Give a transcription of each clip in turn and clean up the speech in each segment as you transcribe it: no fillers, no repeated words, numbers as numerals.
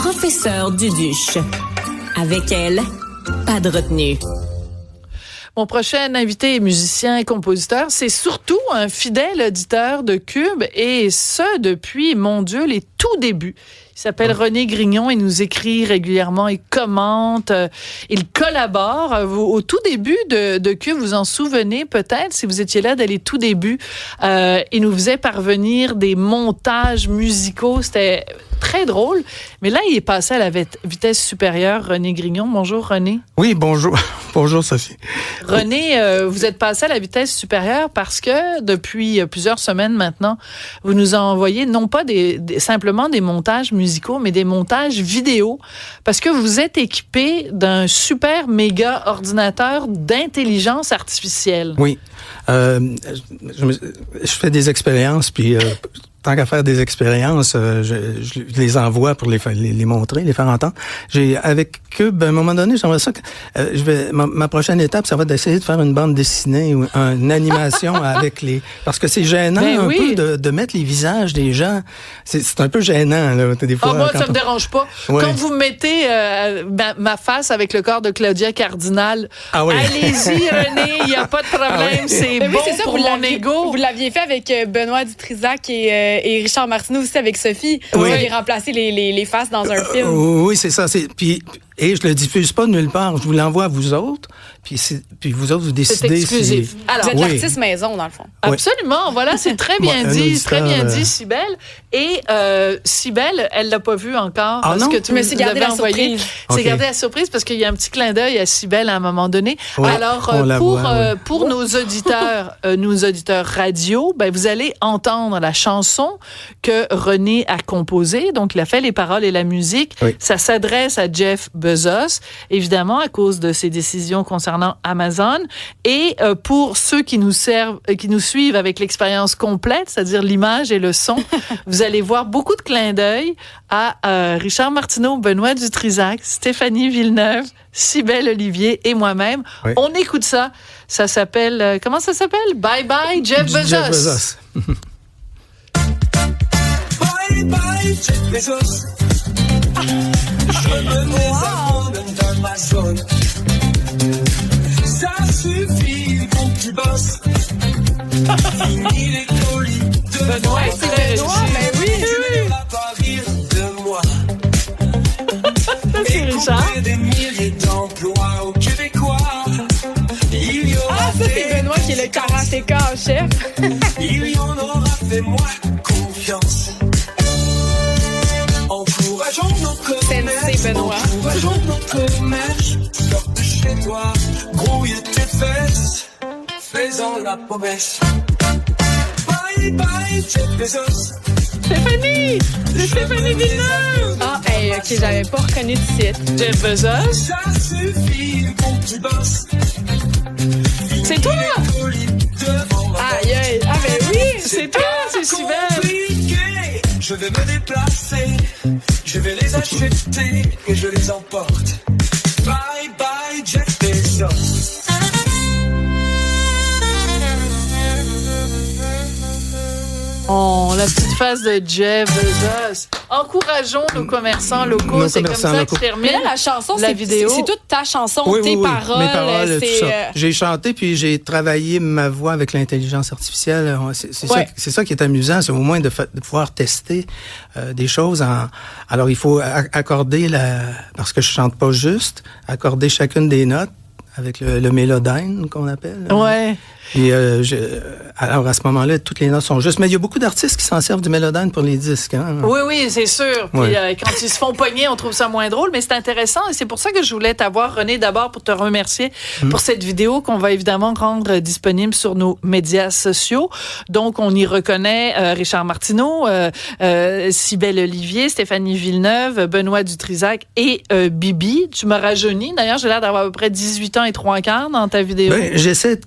professeur Duduche. Avec elle, pas de retenue. Mon prochain invité est musicien et compositeur. C'est surtout un fidèle auditeur de Cube et ce, depuis, mon Dieu, les tout débuts. Il s'appelle René Grignon, il nous écrit régulièrement, il commente, il collabore. Au tout début de Cube, vous en souvenez peut-être, si vous étiez là dès les tout débuts, il nous faisait parvenir des montages musicaux, c'était très drôle. Mais là, il est passé à la vitesse supérieure, René Grignon. Bonjour, René. Oui, bonjour. Bonjour, Sophie. René, vous êtes passé à la vitesse supérieure parce que depuis plusieurs semaines maintenant, vous nous envoyez non pas simplement des montages musicaux, mais des montages vidéo, parce que vous êtes équipé d'un super méga ordinateur d'intelligence artificielle. Oui. Je fais des expériences, puis tant qu'à faire des expériences, je les envoie pour les montrer, les faire entendre. Avec Cube, à un moment donné, j'aimerais ça que ma prochaine étape, ça va d'essayer de faire une bande dessinée ou une animation avec parce que c'est gênant peu de mettre les visages des gens. C'est un peu gênant là, des fois. Moi, ça me dérange pas. Ouais. Quand vous mettez ma face avec le corps de Claudia Cardinal, allez-y, René, il y a pas de problème, c'est bon c'est pour mon ego. Vous l'aviez fait avec Benoît Dutrisac et Richard Martineau aussi avec Sophie. Vous avez remplacé les faces dans un film. Oui, c'est ça. Et je le diffuse pas nulle part. Je vous l'envoie à vous autres. Puis vous autres, vous décidez. C'est exclusif. Alors, vous êtes l'artiste maison, dans le fond. Absolument. Voilà, c'est très bien dit. Très bien dit, Cybèle. Et Cybèle, elle l'a pas vu encore. Parce que tu me suis gardé la surprise. C'est gardé la surprise parce qu'il y a un petit clin d'œil à Cybèle à un moment donné. Oui, alors, pour nos auditeurs radio, vous allez entendre la chanson que René a composée. Donc, il a fait les paroles et la musique. Oui. Ça s'adresse à Jeff Bezos, évidemment, à cause de ses décisions concernant Amazon. Et pour ceux qui nous suivent avec l'expérience complète, c'est-à-dire l'image et le son, vous allez voir beaucoup de clins d'œil à Richard Martineau, Benoît Dutrisac, Stéphanie Villeneuve, Cybèle Olivier et moi-même. Oui. On écoute ça. Ça s'appelle... comment ça s'appelle? Bye Bye Jeff Bezos. Jeff Bezos. Bye Bye Jeff Bezos. Je me désabonne d'Amazon. Ça suffit, mon petit boss. Fini les colis de Benoît, c'est Benoît, mais oui. Tu ne vas pas rire de moi. C'est Richard. Des milliers d'emplois aux Québécois. Ça c'est Benoît qui est le karatéka en chef. Il y en aura fait moins confiance. Encourageons nos commerces, encourageons nos commerces. Sors de chez toi, grouille tes fesses, fais-en la promesse. Bye bye Jeff Bezos. Stéphanie! C'est Stéphanie Villeneuve! OK, j'avais pas reconnu de site. Jeff Bezos. Ça suffit, mon petit boss. C'est toi! Aïe, aïe. Ah, ben oui! C'est toi, c'est Cybèle! Je vais me déplacer, je vais les acheter et je les emporte. Bye bye Jeff Bezos. Oh, la petite face de Jeff Bezos. Encourageons nos commerçants locaux. C'est comme ça que je termine. Mais là, la chanson, vidéo. C'est toute ta chanson, tes paroles. Mes paroles, tout ça. J'ai chanté, puis j'ai travaillé ma voix avec l'intelligence artificielle. C'est ça qui est amusant, c'est au moins de pouvoir tester des choses. Alors, il faut accorder, parce que je chante pas juste, accorder chacune des notes avec le mélodyne qu'on appelle. Ouais. Et alors, à ce moment-là, toutes les notes sont justes. Mais il y a beaucoup d'artistes qui s'en servent du mélodyne pour les disques. Hein? Oui, c'est sûr. Puis quand ils se font pogner, on trouve ça moins drôle. Mais c'est intéressant et c'est pour ça que je voulais t'avoir, René, d'abord pour te remercier pour cette vidéo qu'on va évidemment rendre disponible sur nos médias sociaux. Donc, on y reconnaît Richard Martineau, Cybèle Olivier, Stéphanie Villeneuve, Benoît Dutrisac et Bibi. Tu m'as rajeuni. D'ailleurs, j'ai l'air d'avoir à peu près 18 ans et 3/4 dans ta vidéo. J'essaie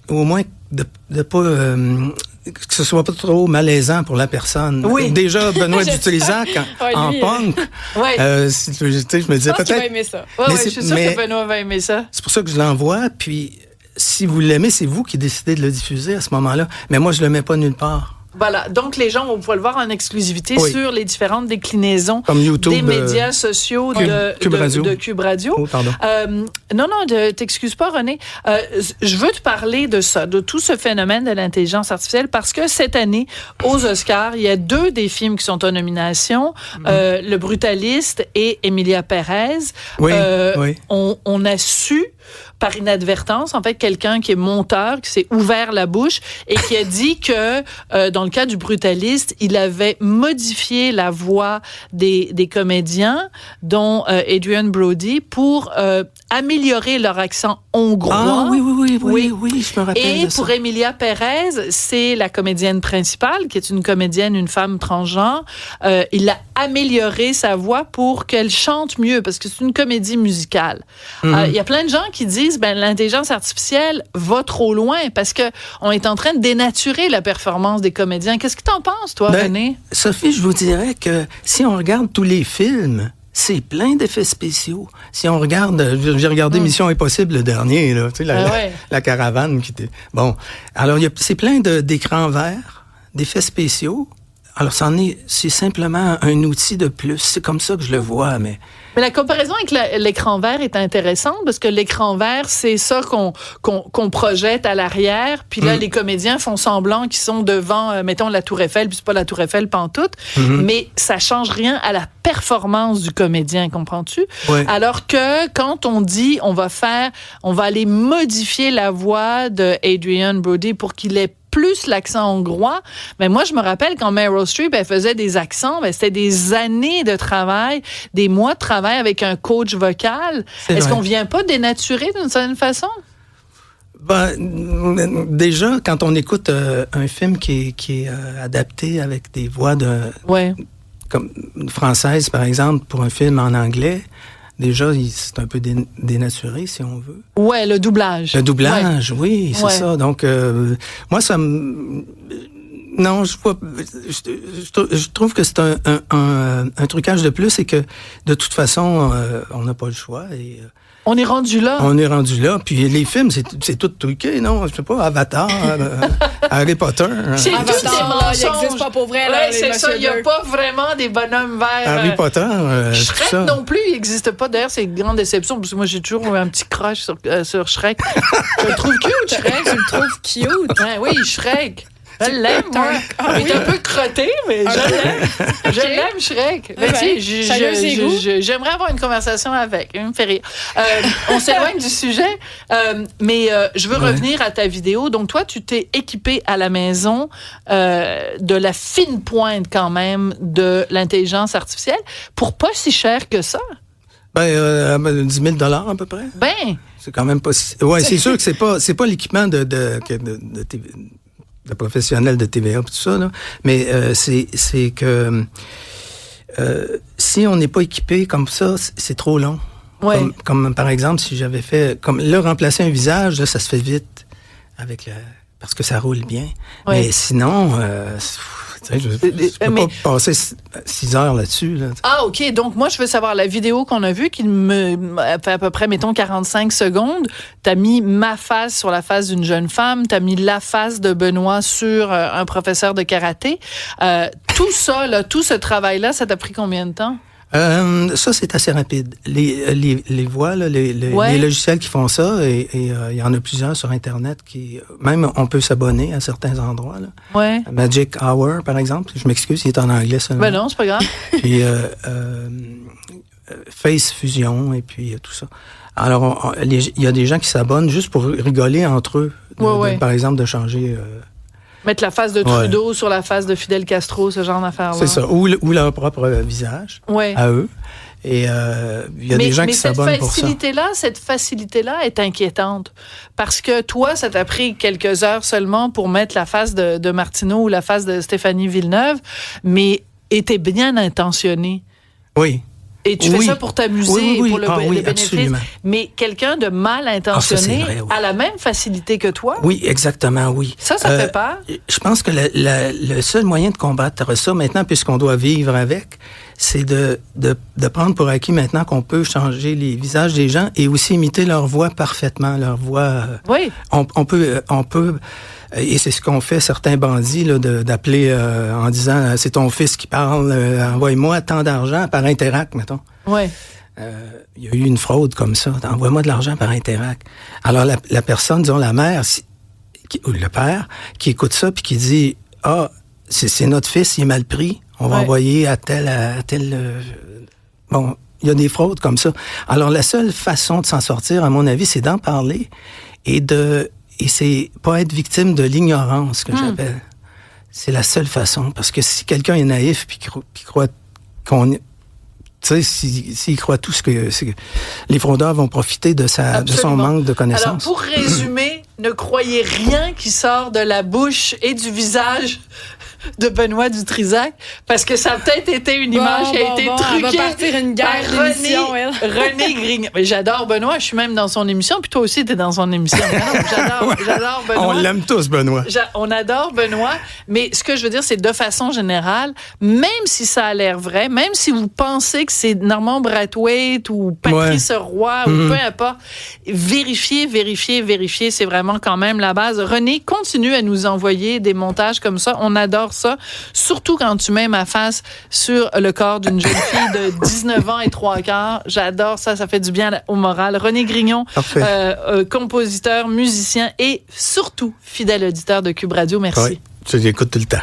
au moins de pas que ce soit pas trop malaisant pour la personne. Oui. Déjà, Benoît Dutrisac en punk. Oui. Je me disais peut-être. Je va aimer ça. Oui, je suis sûre que Benoît va aimer ça. C'est pour ça que je l'envoie. Puis, si vous l'aimez, c'est vous qui décidez de le diffuser à ce moment-là. Mais moi, je le mets pas nulle part. Voilà, donc les gens vont pouvoir le voir en exclusivité sur les différentes déclinaisons comme YouTube, des médias sociaux de Cube Radio. Oh, pardon. Non, t'excuses pas, René. Je veux te parler de ça, de tout ce phénomène de l'intelligence artificielle, parce que cette année, aux Oscars, il y a 2 des films qui sont en nomination, Le Brutaliste et Emilia Pérez. Oui. On a su par inadvertance, en fait, quelqu'un qui est monteur, qui s'est ouvert la bouche et qui a dit que, dans le cas du Brutaliste, il avait modifié la voix des comédiens, dont Adrian Brody, pour améliorer leur accent hongrois. Ah oui, je me rappelle Et de ça. pour Emilia Pérez, c'est la comédienne principale, qui est une comédienne, une femme transgenre. Il a amélioré sa voix pour qu'elle chante mieux, parce que c'est une comédie musicale. Il y a plein de gens qui disent, l'intelligence artificielle va trop loin, parce que on est en train de dénaturer la performance des comédiens. Qu'est-ce que t'en penses, toi, René? Sophie, je vous dirais que si on regarde tous les films, c'est plein d'effets spéciaux. Si on regarde, j'ai regardé Mission Impossible le dernier, là, tu sais, la caravane qui était... Bon, alors c'est plein d'écrans verts, d'effets spéciaux. Alors c'est simplement un outil de plus. C'est comme ça que je le vois, mais la comparaison avec l'écran vert est intéressante, parce que l'écran vert, c'est ça qu'on projette à l'arrière, puis là, les comédiens font semblant qu'ils sont devant, mettons, la Tour Eiffel, puis c'est pas la Tour Eiffel pantoute, mais ça change rien à la performance du comédien, comprends-tu? Ouais. Alors que quand on dit on va aller modifier la voix de Adrian Brody pour qu'il ait plus l'accent hongrois. Mais moi, je me rappelle quand Meryl Streep, elle faisait des accents, c'était des années de travail, des mois de travail avec un coach vocal. Est-ce qu'on vient pas dénaturer d'une certaine façon? Déjà, quand on écoute un film qui est adapté avec des voix comme française, par exemple, pour un film en anglais, déjà, c'est un peu dénaturé, si on veut. Ouais, le doublage. Le doublage, oui, c'est ça. Donc, moi, ça me... Non, je trouve que c'est un trucage de plus et que, de toute façon, on n'a pas le choix. Et, on est rendu là. On est rendu là. Puis les films, c'est tout truqué, non? Je sais pas, Avatar, Harry Potter. C'est Avatar, il n'existe pas pour vrai. Oui, c'est ça. Il n'y a pas vraiment des bonhommes verts. Harry Potter, Shrek ça. non plus, il n'existe pas. D'ailleurs, c'est une grande déception, parce que moi, j'ai toujours un petit crush sur Shrek. Je le trouve cute, Shrek. Je le trouve cute. Oui, Shrek. Je l'aime, moi. Il est un peu crotté, mais je l'aime. Je l'aime, Shrek. J'aimerais avoir une conversation avec. Il me fait rire. On s'éloigne du sujet, mais je veux revenir à ta vidéo. Donc, toi, tu t'es équipé à la maison de la fine pointe, quand même, de l'intelligence artificielle pour pas si cher que ça. 10 000 $ à peu près. C'est quand même pas si... Ouais, c'est sûr que c'est pas l'équipement de professionnels de TVA et tout ça, là. Mais c'est que si on n'est pas équipé comme ça, c'est trop long. Ouais. Comme par exemple, si j'avais fait... Comme là, remplacer un visage, là, ça se fait vite parce que ça roule bien. Ouais. Mais sinon... je peux pas passer 6 heures là-dessus. Là. Ah, OK. Donc, moi, je veux savoir, la vidéo qu'on a vue, qui me fait à peu près, mettons, 45 secondes, t'as mis ma face sur la face d'une jeune femme, t'as mis la face de Benoît sur un professeur de karaté. Tout ça, là, tout ce travail-là, ça t'a pris combien de temps? Ça, c'est assez rapide. Les voix, là, les logiciels qui font ça, et il y en a plusieurs sur Internet qui... Même, on peut s'abonner à certains endroits. Là. Ouais. Magic Hour, par exemple. Je m'excuse, il est en anglais seulement. Ben non, c'est pas grave. Puis Face Fusion, et puis tout ça. Alors, il y a des gens qui s'abonnent juste pour rigoler entre eux. Par exemple, de changer... Mettre la face de Trudeau sur la face de Fidel Castro, ce genre d'affaires-là. C'est ça. Ou leur propre visage à eux. Et il y a des gens qui s'abonnent pour ça. Cette facilité-là est inquiétante. Parce que toi, ça t'a pris quelques heures seulement pour mettre la face de Martineau ou la face de Stéphanie Villeneuve, mais était bien intentionné. Oui. Et tu fais ça pour t'amuser, pour le bénéfice. Absolument. Mais quelqu'un de mal intentionné a la même facilité que toi? Oui, exactement, oui. Ça fait peur? Je pense que le seul moyen de combattre ça maintenant, puisqu'on doit vivre avec, c'est de prendre pour acquis maintenant qu'on peut changer les visages des gens et aussi imiter leur voix parfaitement, leur voix. Oui. On peut, et c'est ce qu'ont fait certains bandits, là, d'appeler en disant, c'est ton fils qui parle, envoie-moi tant d'argent par Interac, mettons. Oui. Il y a eu une fraude comme ça. Envoie-moi de l'argent par Interac. Alors, la personne, disons, la mère, ou le père, qui écoute ça puis qui dit, c'est notre fils, il est mal pris. On va envoyer à tel. Bon, il y a des fraudes comme ça. Alors, la seule façon de s'en sortir, à mon avis, c'est d'en parler et c'est pas être victime de l'ignorance que j'appelle. C'est la seule façon. Parce que si quelqu'un est naïf puis croit qu'on est. Tu sais, s'il croit tout ce que les fraudeurs vont profiter de son manque de connaissances. Alors, pour résumer, ne croyez rien qui sort de la bouche et du visage de Benoît Dutrisac, parce que ça a peut-être été une image qui a été truquée. Elle va partir une guerre d'émission, elle. René Grignon. Mais j'adore Benoît, je suis même dans son émission, puis toi aussi, t'es dans son émission. J'adore Benoît. On l'aime tous, Benoît. On adore Benoît, mais ce que je veux dire, c'est de façon générale, même si ça a l'air vrai, même si vous pensez que c'est Normand Brathwaite ou Patrice Roy ou peu importe, vérifiez, c'est vraiment quand même la base. René, continue à nous envoyer des montages comme ça, on adore ça, surtout quand tu mets ma face sur le corps d'une jeune fille de 19 ans et 3 quarts. J'adore ça, ça fait du bien au moral. René Grignon, compositeur, musicien et surtout fidèle auditeur de Cube Radio. Merci. Oui, je l'écoute tout le temps.